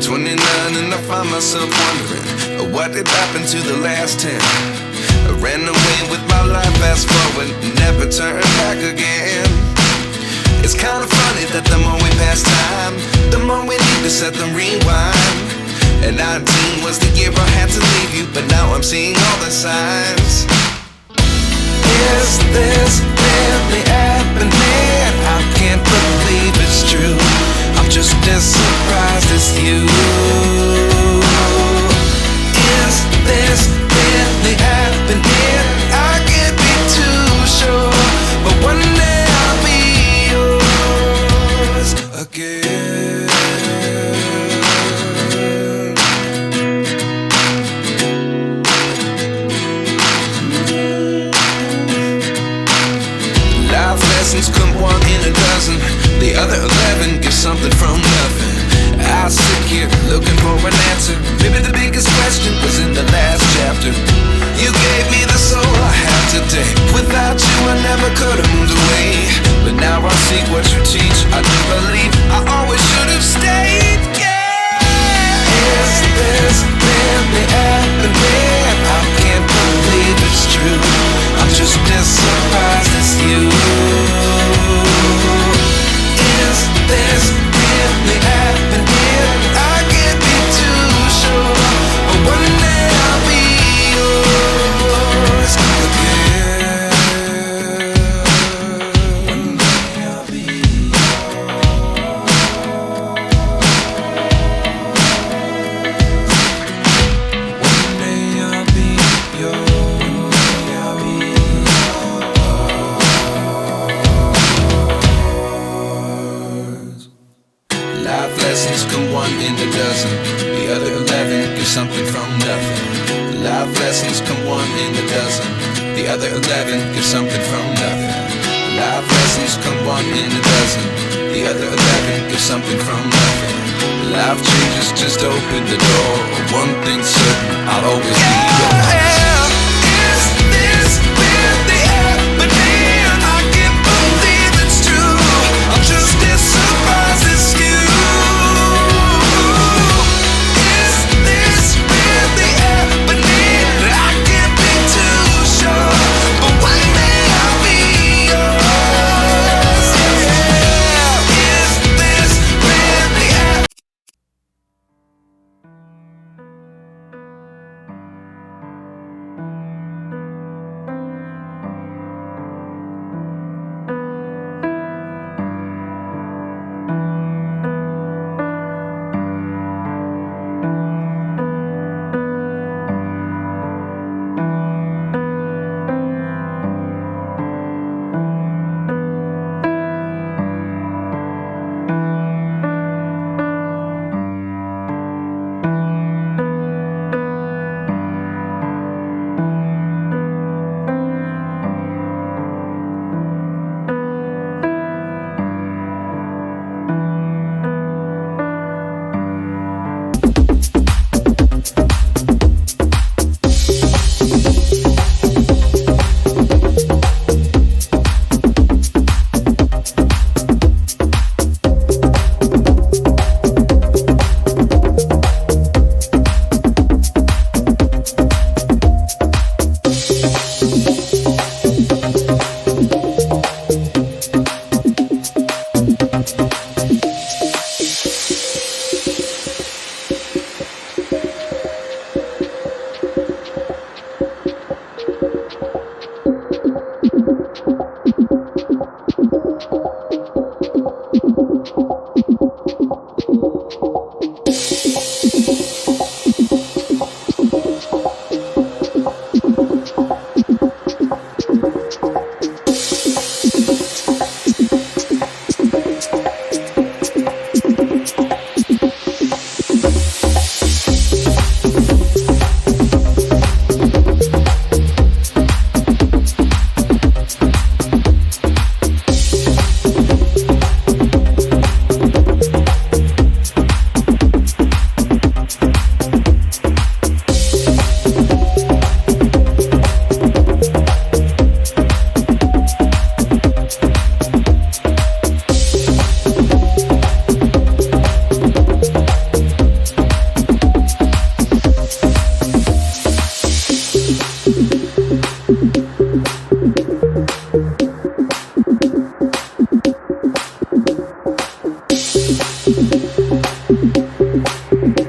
29 and I find myself wondering what did happen to the last 10. I ran away with my life, fast forward, never turn back again. It's kinda funny that the more we pass time, the more we need to set the rewind. And 19 was the year I had to leave you, but now I'm seeing all the signs. Is this really happening? I can't believe it's true. I'm just as surprised as you. Is this really happening? I can't be too sure, but one day I'll be yours again. Life lessons come one in a dozen. The other 11 give something from nothing. I sit here looking for an answer. Maybe the biggest question was in the last chapter. You gave me the soul I have today. Without you I never could have moved away. But now I see what you teach. I do believe I always should have stayed. Yeah. Is this really happening? I can't believe it's true. I'm just as surprised as you. Is this really happening? I can't be too sure, but one day I'll be yours again. One day I'll be yours. One day I'll be yours. I'll be yours. Life lessons come one in a dozen. The other 11 give something from nothing. Life lessons come one in a dozen. The other 11 give something from nothing. Life lessons come one in a dozen. The other 11 give something from nothing. Life changes just open the door. One thing's certain, I'll always be yours.